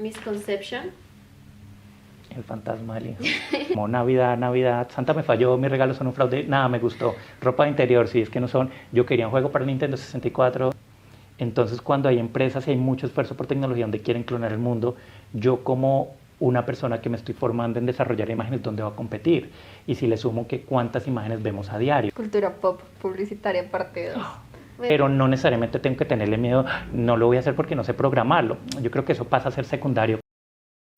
misconception. El fantasma del hijo. Como Navidad, Santa me falló, mis regalos son un fraude, nada me gustó. Ropa de interior, sí, es que no son. Yo quería un juego para Nintendo 64. Entonces, cuando hay empresas y hay mucho esfuerzo por tecnología donde quieren clonar el mundo, yo como una persona que me estoy formando en desarrollar imágenes, ¿dónde va a competir? Y si le sumo que cuántas imágenes vemos a diario. Cultura pop publicitaria parte 2. Pero no necesariamente tengo que tenerle miedo, no lo voy a hacer porque no sé programarlo. Yo creo que eso pasa a ser secundario.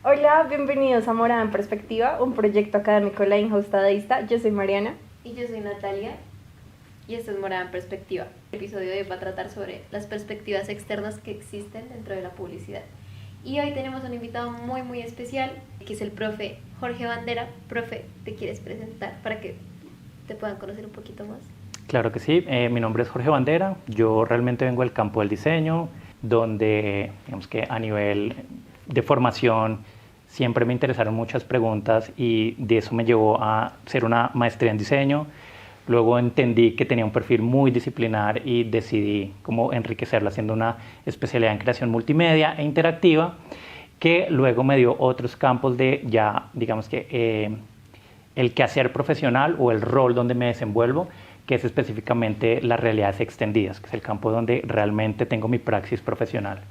Hola, bienvenidos a Morada en Perspectiva, un proyecto académico de la in-house dadaísta. Yo soy Mariana. Y yo soy Natalia. Y esto es Morada en Perspectiva. El episodio de hoy va a tratar sobre las perspectivas externas que existen dentro de la publicidad. Y hoy tenemos un invitado muy especial, que es el profe Jorge Bandera. Profe, ¿te quieres presentar para que te puedan conocer un poquito más? Claro que sí, mi nombre es Jorge Bandera, yo realmente vengo del campo del diseño, donde digamos que a nivel de formación siempre me interesaron muchas preguntas y de eso me llevó a hacer una maestría en diseño. Luego entendí que tenía un perfil muy disciplinar y decidí cómo enriquecerlo haciendo una especialidad en creación multimedia e interactiva, que luego me dio otros campos de ya, digamos que el quehacer profesional o el rol donde me desenvuelvo, que es específicamente las realidades extendidas, que es el campo donde realmente tengo mi praxis profesional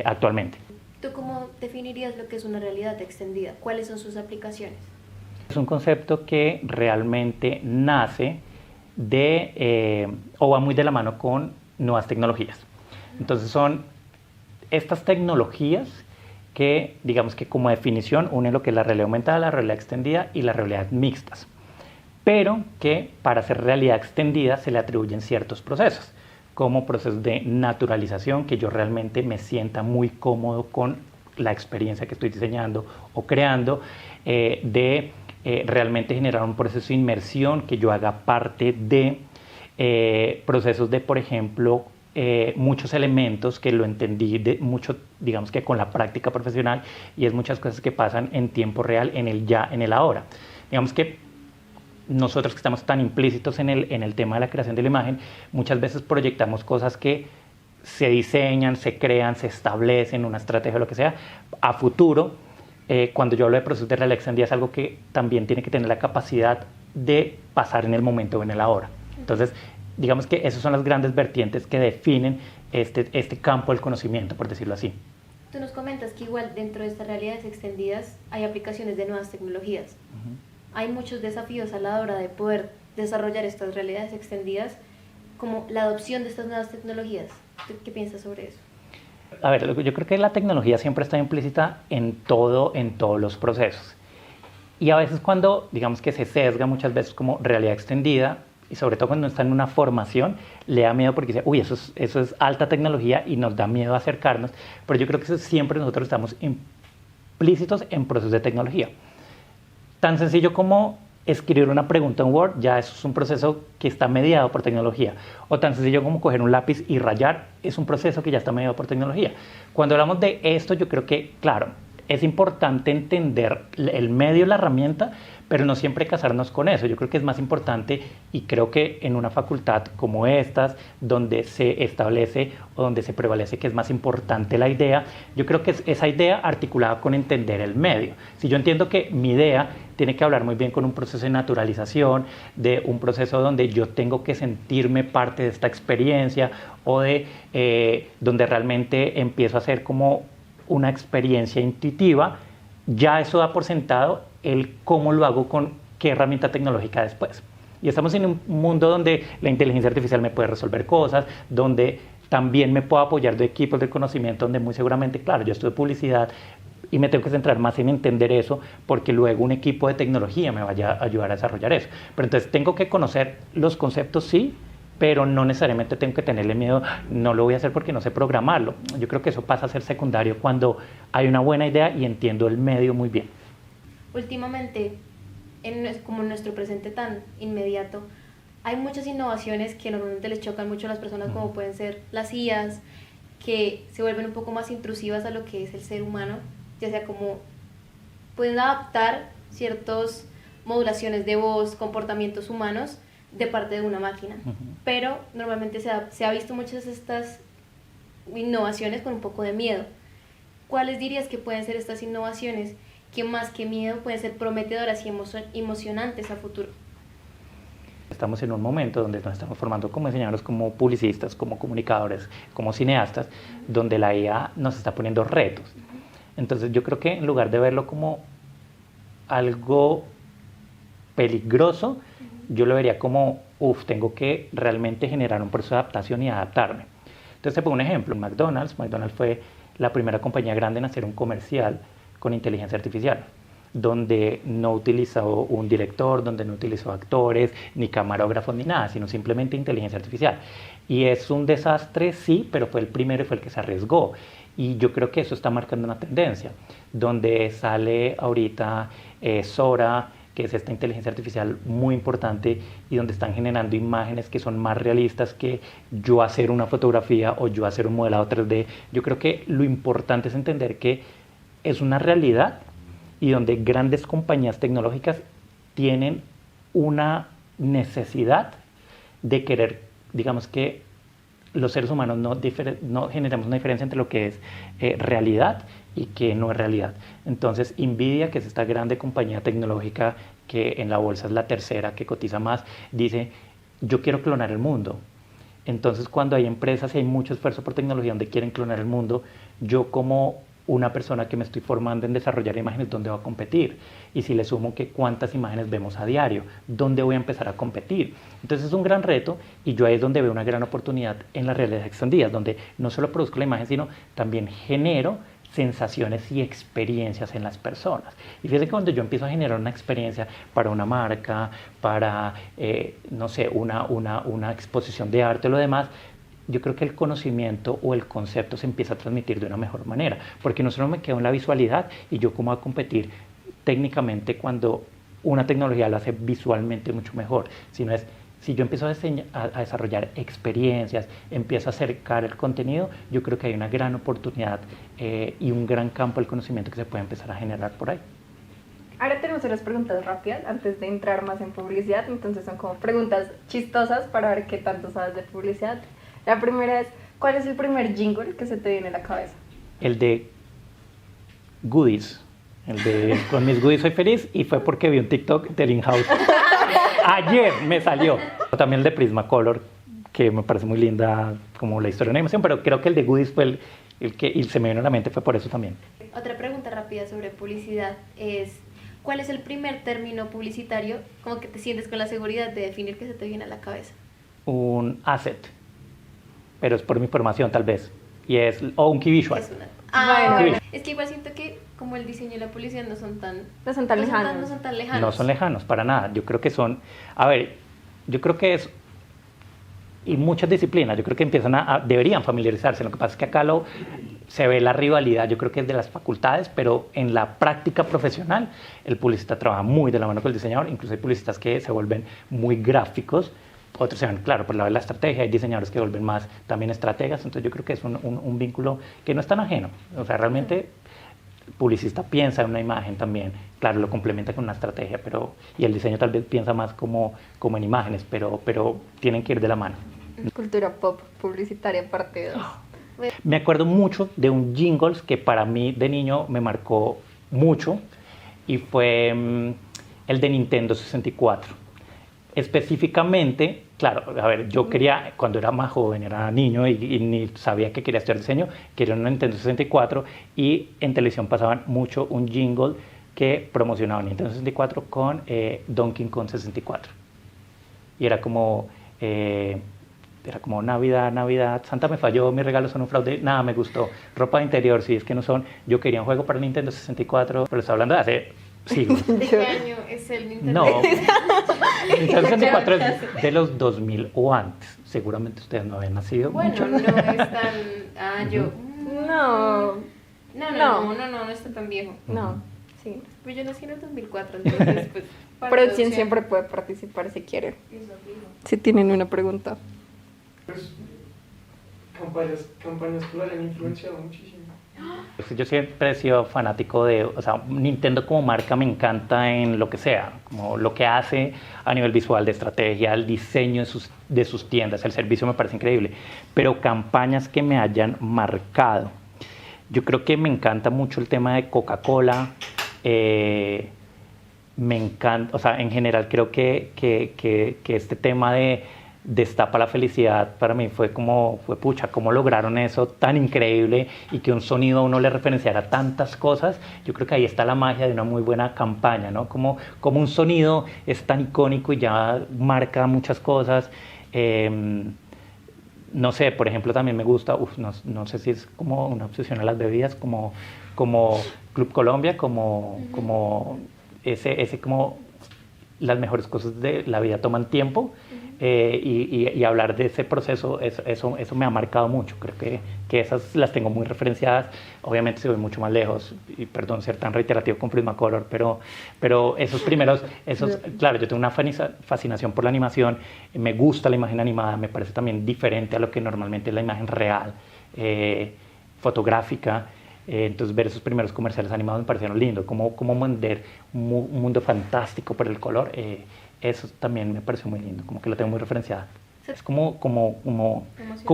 actualmente. ¿Tú cómo definirías lo que es una realidad extendida? ¿Cuáles son sus aplicaciones? Es un concepto que realmente nace o va muy de la mano con nuevas tecnologías. Entonces son estas tecnologías que, digamos que como definición, unen lo que es la realidad aumentada, la realidad extendida y la realidad mixtas, pero que para hacer realidad extendida se le atribuyen ciertos procesos, como procesos de naturalización, que yo realmente me sienta muy cómodo con la experiencia que estoy diseñando o creando, realmente generar un proceso de inmersión, que yo haga parte de procesos de, por ejemplo, muchos elementos que lo entendí de mucho, digamos que con la práctica profesional, y es muchas cosas que pasan en tiempo real, en el ya, en el ahora. Digamos que nosotros que estamos tan implícitos en el tema de la creación de la imagen, muchas veces proyectamos cosas que se diseñan, se crean, se establecen, una estrategia o lo que sea, a futuro. Cuando yo hablo de procesos de realidad extendida es algo que también tiene que tener la capacidad de pasar en el momento o en el ahora. Entonces, digamos que esas son las grandes vertientes que definen este campo del conocimiento, por decirlo así. Tú nos comentas que igual dentro de estas realidades extendidas hay aplicaciones de nuevas tecnologías. Hay muchos desafíos a la hora de poder desarrollar estas realidades extendidas, como la adopción de estas nuevas tecnologías. ¿Qué piensas sobre eso? A ver, yo creo que la tecnología siempre está implícita en todos los procesos. Y a veces cuando, digamos que se sesga muchas veces como realidad extendida, y sobre todo cuando está en una formación, le da miedo porque dice, uy, eso es alta tecnología y nos da miedo acercarnos. Pero yo creo que eso siempre nosotros estamos implícitos en procesos de tecnología. Tan sencillo como escribir una pregunta en Word, ya eso es un proceso que está mediado por tecnología. O tan sencillo como coger un lápiz y rayar, es un proceso que ya está mediado por tecnología. Cuando hablamos de esto, yo creo que, claro, es importante entender el medio, la herramienta, pero no siempre casarnos con eso. Yo creo que es más importante, y creo que en una facultad como estas, donde se establece o donde se prevalece que es más importante la idea, yo creo que es esa idea articulada con entender el medio. Si yo entiendo que mi idea tiene que hablar muy bien con un proceso de naturalización, de un proceso donde yo tengo que sentirme parte de esta experiencia, o de donde realmente empiezo a hacer como una experiencia intuitiva, ya eso da por sentado el cómo lo hago con qué herramienta tecnológica después. Y estamos en un mundo donde la inteligencia artificial me puede resolver cosas, donde también me puedo apoyar de equipos de conocimiento, donde muy seguramente, claro, yo estudio publicidad y me tengo que centrar más en entender eso, porque luego un equipo de tecnología me vaya a ayudar a desarrollar eso. Pero entonces tengo que conocer los conceptos, sí, pero no necesariamente tengo que tenerle miedo, no lo voy a hacer porque no sé programarlo. Yo creo que eso pasa a ser secundario cuando hay una buena idea y entiendo el medio muy bien. Últimamente, como en nuestro presente tan inmediato, hay muchas innovaciones que normalmente les chocan mucho a las personas, como pueden ser las IAs, que se vuelven un poco más intrusivas a lo que es el ser humano, ya sea como pueden adaptar ciertas modulaciones de voz, comportamientos humanos de parte de una máquina. Pero normalmente se ha visto muchas de estas innovaciones con un poco de miedo. ¿cuáles dirías que pueden ser estas innovaciones que más que miedo pueden ser prometedoras y emocionantes a futuro? Estamos en un momento donde nos estamos formando como diseñadores, como publicistas, como comunicadores, como cineastas, donde la IA nos está poniendo retos. Entonces yo creo que en lugar de verlo como algo peligroso, yo lo vería como, tengo que realmente generar un proceso de adaptación y adaptarme. Entonces te pongo un ejemplo, McDonald's fue la primera compañía grande en hacer un comercial con inteligencia artificial, donde no utilizó un director, donde no utilizó actores, ni camarógrafos, ni nada, sino simplemente inteligencia artificial. Y es un desastre, sí, pero fue el primero y fue el que se arriesgó. Y yo creo que eso está marcando una tendencia, donde sale ahorita Sora, que es esta inteligencia artificial muy importante y donde están generando imágenes que son más realistas que yo hacer una fotografía o yo hacer un modelado 3D. Yo creo que lo importante es entender que es una realidad y donde grandes compañías tecnológicas tienen una necesidad de querer, digamos que los seres humanos no generamos una diferencia entre lo que es realidad y que no es realidad. Entonces, Nvidia, que es esta grande compañía tecnológica que en la bolsa es la tercera que cotiza más, dice, yo quiero clonar el mundo. Entonces, cuando hay empresas y hay mucho esfuerzo por tecnología donde quieren clonar el mundo, yo como una persona que me estoy formando en desarrollar imágenes, ¿dónde voy a competir? Y si le sumo que cuántas imágenes vemos a diario, ¿dónde voy a empezar a competir? Entonces es un gran reto y yo ahí es donde veo una gran oportunidad en las realidades extendidas, donde no solo produzco la imagen, sino también genero sensaciones y experiencias en las personas. Y fíjense que cuando yo empiezo a generar una experiencia para una marca, para, no sé, una exposición de arte o lo demás, yo creo que el conocimiento o el concepto se empieza a transmitir de una mejor manera, porque no solo me quedo en la visualidad y yo cómo voy a competir técnicamente cuando una tecnología lo hace visualmente mucho mejor, sino es, si yo empiezo a desarrollar experiencias, empiezo a acercar el contenido, yo creo que hay una gran oportunidad y un gran campo del conocimiento que se puede empezar a generar por ahí. Ahora tenemos unas preguntas rápidas antes de entrar más en publicidad, entonces son como preguntas chistosas para ver qué tanto sabes de publicidad. La primera es, ¿cuál es el primer jingle que se te viene a la cabeza? El de Goodies, el de con mis goodies soy feliz, y fue porque vi un TikTok de In-House. Ayer me salió. También el de Prismacolor, que me parece muy linda como la historia de animación, pero creo que el de Goodies fue el que y se me vino a la mente, fue por eso también. Otra pregunta rápida sobre publicidad es, ¿cuál es el primer término publicitario como que te sientes con la seguridad de definir que se te viene a la cabeza? Un asset, pero es por mi formación tal vez, o un key visual. Bueno. Es que igual siento que como el diseño y la publicidad no son tan lejanos. No son tan lejanos. No son lejanos, para nada. Yo creo que son, yo creo que es, y muchas disciplinas, yo creo que deberían familiarizarse. Lo que pasa es que acá se ve la rivalidad, yo creo que es de las facultades, pero en la práctica profesional el publicista trabaja muy de la mano con el diseñador, incluso hay publicistas que se vuelven muy gráficos, otros se van, claro, por la de la estrategia, hay diseñadores que vuelven más también estrategas, entonces yo creo que es un vínculo que no es tan ajeno, o sea, realmente el publicista piensa en una imagen también, claro, lo complementa con una estrategia, y el diseño tal vez piensa más como en imágenes, pero tienen que ir de la mano. Cultura pop publicitaria parte 2. Me acuerdo mucho de un jingle que para mí de niño me marcó mucho y fue el de Nintendo 64. Específicamente, claro, yo quería, cuando era más joven, era niño y ni sabía que quería estudiar diseño, quería una Nintendo 64 y en televisión pasaban mucho un jingle que promocionaba Nintendo 64 con Donkey Kong 64. Y era como Navidad, Santa me falló, mis regalos son un fraude, nada me gustó, ropa de interior, sí, es que no son, yo quería un juego para Nintendo 64, pero estoy hablando de hace siglos. ¿De qué año es el Nintendo? No, Nintendo 64 es de los 2000 o antes, seguramente ustedes no habían nacido. Bueno, mucho. no es tan, no está tan viejo. No, sí. Pues yo nací en el 2004, entonces pues... Producción siempre puede participar si quiere. Si tienen una pregunta. Pues, campañas que lo hayan influenciado muchísimo. Yo siempre he sido fanático Nintendo como marca me encanta en lo que sea, como lo que hace a nivel visual, de estrategia, el diseño de sus tiendas, el servicio me parece increíble, pero campañas que me hayan marcado. Yo creo que me encanta mucho el tema de Coca-Cola. Me encanta, o sea, en general creo que este tema de destapa la felicidad para mí fue pucha, cómo lograron eso tan increíble y que un sonido a uno le referenciara tantas cosas. Yo creo que ahí está la magia de una muy buena campaña, ¿no? Como un sonido es tan icónico y ya marca muchas cosas. No sé, por ejemplo, también me gusta, no sé si es como una obsesión a las bebidas, como Club Colombia, como ese como las mejores cosas de la vida toman tiempo, y hablar de ese proceso, eso me ha marcado mucho. Creo que esas las tengo muy referenciadas. Obviamente se voy mucho más lejos, y perdón ser tan reiterativo con Prismacolor, pero esos primeros, claro, yo tengo una fascinación por la animación, me gusta la imagen animada, me parece también diferente a lo que normalmente es la imagen real, fotográfica. Entonces ver esos primeros comerciales animados me parecieron lindos, cómo vender un mundo fantástico por el color, eso también me pareció muy lindo, como que lo tengo muy referenciado. Es como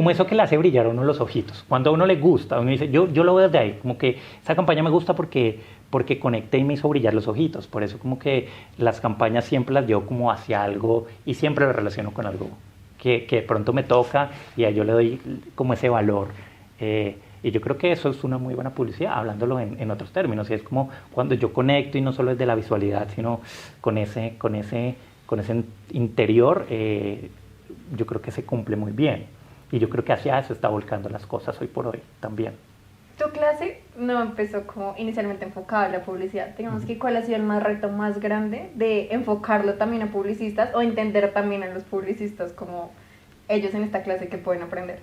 eso que le hace brillar a uno los ojitos. Cuando a uno le gusta, uno dice, yo lo veo desde ahí, como que esa campaña me gusta porque conecté y me hizo brillar los ojitos. Por eso como que las campañas siempre las llevo como hacia algo y siempre lo relaciono con algo que de pronto me toca y a yo le doy como ese valor. Y yo creo que eso es una muy buena publicidad, hablándolo en otros términos. Y es como cuando yo conecto, y no solo desde la visualidad, sino con ese interior, yo creo que se cumple muy bien. Y yo creo que hacia eso está volcando las cosas hoy por hoy también. Tu clase no empezó como inicialmente enfocada a la publicidad. Digamos que ¿cuál ha sido el reto más grande de enfocarlo también a publicistas o entender también a los publicistas como ellos en esta clase que pueden aprender?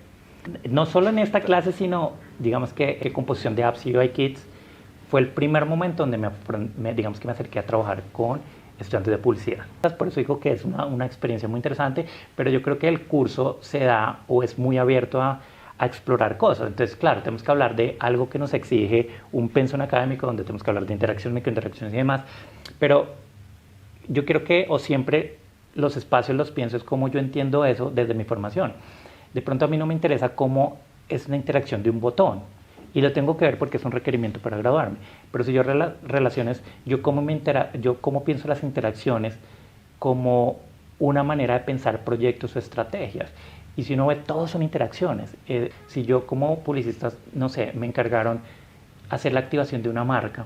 No solo en esta clase, sino digamos que composición de apps y UI Kits fue el primer momento donde digamos que me acerqué a trabajar con estudiantes de publicidad. Por eso digo que es una experiencia muy interesante, pero yo creo que el curso se da o es muy abierto a explorar cosas. Entonces, claro, tenemos que hablar de algo que nos exige un pensum académico, donde tenemos que hablar de interacciones, microinteracciones y demás, pero yo creo que, o siempre los espacios los pienso es como yo entiendo eso desde mi formación. De pronto a mí no me interesa cómo es la interacción de un botón, y lo tengo que ver porque es un requerimiento para graduarme. Pero si yo relaciones, yo cómo pienso las interacciones como una manera de pensar proyectos o estrategias. Y si uno ve, todos son interacciones. Si yo como publicista, no sé, me encargaron hacer la activación de una marca,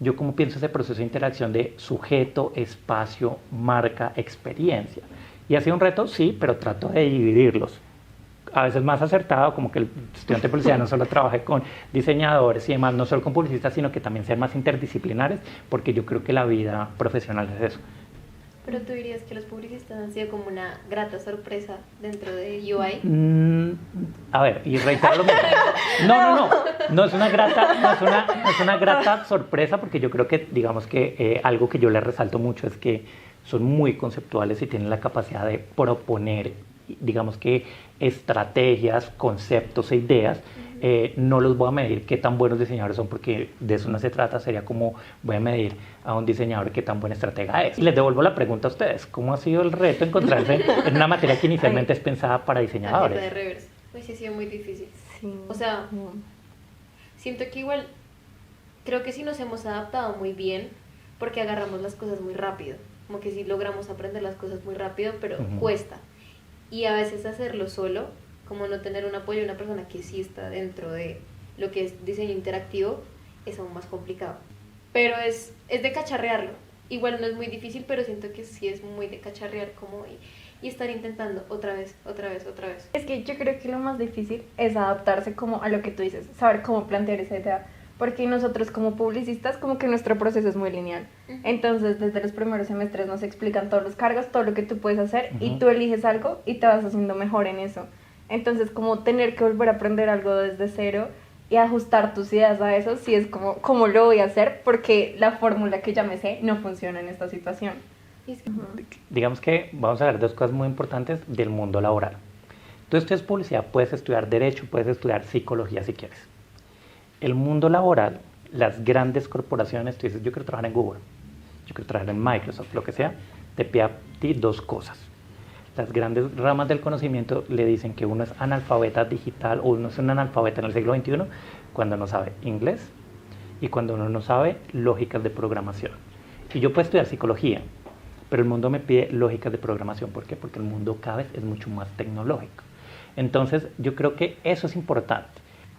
yo cómo pienso ese proceso de interacción de sujeto, espacio, marca, experiencia. Y ha sido un reto, sí, pero trato de dividirlos. A veces más acertado, como que el estudiante de publicidad no solo trabaje con diseñadores y demás, no solo con publicistas, sino que también sean más interdisciplinares, porque yo creo que la vida profesional es eso. Pero tú dirías que los publicistas han sido como una grata sorpresa dentro de UI. A ver, y reitero lo mismo. No es una grata sorpresa, porque yo creo que, digamos que algo que yo les resalto mucho es que son muy conceptuales y tienen la capacidad de proponer, digamos que estrategias, conceptos e ideas. No los voy a medir qué tan buenos diseñadores son, porque de eso no se trata. Sería como voy a medir a un diseñador qué tan buen estratega es. Y les devuelvo la pregunta a ustedes: ¿cómo ha sido el reto encontrarse en una materia que inicialmente es pensada para diseñadores? De reverse. Pues sí ha sido muy difícil. Sí. O sea, siento que igual creo que sí nos hemos adaptado muy bien, porque agarramos las cosas muy rápido. Como que sí logramos aprender las cosas muy rápido, pero cuesta. Y a veces hacerlo solo, como no tener un apoyo de una persona que sí está dentro de lo que es diseño interactivo, es aún más complicado. Pero es de cacharrearlo. Igual no es muy difícil, pero siento que sí es muy de cacharrear como y estar intentando otra vez. Es que yo creo que lo más difícil es adaptarse como a lo que tú dices, saber cómo plantear esa idea. Porque nosotros como publicistas, como que nuestro proceso es muy lineal. Entonces, desde los primeros semestres nos explican todos los cargos, todo lo que tú puedes hacer, y tú eliges algo y te vas haciendo mejor en eso. Entonces, como tener que volver a aprender algo desde cero y ajustar tus ideas a eso, sí es como, ¿cómo lo voy a hacer? Porque la fórmula que ya me sé no funciona en esta situación. Digamos que vamos a ver dos cosas muy importantes del mundo laboral. Tú estudias publicidad, puedes estudiar derecho, puedes estudiar psicología si quieres. El mundo laboral, las grandes corporaciones, tú dices, yo quiero trabajar en Google, yo quiero trabajar en Microsoft, lo que sea, te pide a ti dos cosas. Las grandes ramas del conocimiento le dicen que uno es analfabeta digital o uno es un analfabeta en el siglo XXI cuando no sabe inglés y cuando uno no sabe lógicas de programación. Y yo puedo estudiar psicología, pero el mundo me pide lógicas de programación. ¿Por qué? Porque el mundo cada vez es mucho más tecnológico. Entonces, yo creo que eso es importante.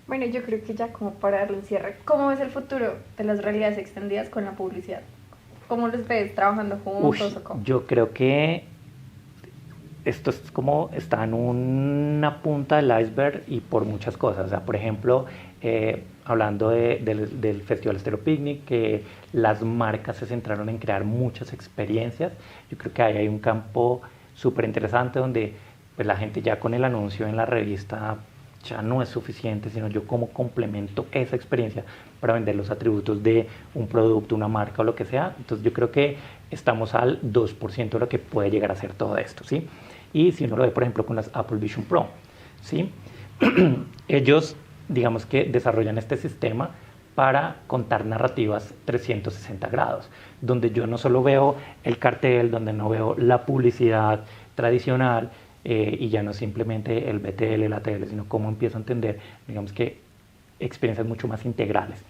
Bueno, yo creo que ya como para darle un cierre, ¿cómo ves el futuro de las realidades extendidas con la publicidad? ¿Cómo los ves trabajando juntos o cómo? Yo creo que esto es como está en una punta del iceberg y por muchas cosas. O sea, por ejemplo, hablando del Festival Estéreo Picnic, que las marcas se centraron en crear muchas experiencias. Yo creo que ahí hay un campo súper interesante donde pues, la gente ya con el anuncio en la revista ya no es suficiente, sino yo cómo complemento esa experiencia para vender los atributos de un producto, una marca o lo que sea. Entonces yo creo que estamos al 2% de lo que puede llegar a ser todo esto, ¿sí? Y si uno lo ve, por ejemplo, con las Apple Vision Pro, ¿sí? Ellos, digamos que desarrollan este sistema para contar narrativas 360 grados, donde yo no solo veo el cartel, donde no veo la publicidad tradicional, y ya no simplemente el BTL, el ATL, sino cómo empiezo a entender, digamos que experiencias mucho más integrales.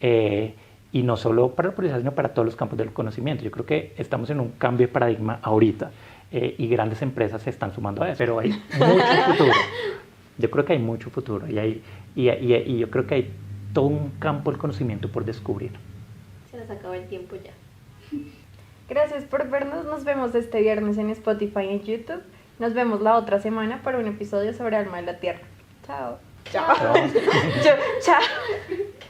Y no solo para la publicidad, sino para todos los campos del conocimiento. Yo creo que estamos en un cambio de paradigma ahorita y grandes empresas se están sumando a eso, pero hay mucho futuro. Yo creo que hay mucho futuro y yo creo que hay todo un campo del conocimiento por descubrir. Se nos acaba el tiempo ya. Gracias por vernos, nos vemos este viernes en Spotify y en YouTube. Nos vemos la otra semana para un episodio sobre Alma de la Tierra. Chao. Chao. Chao.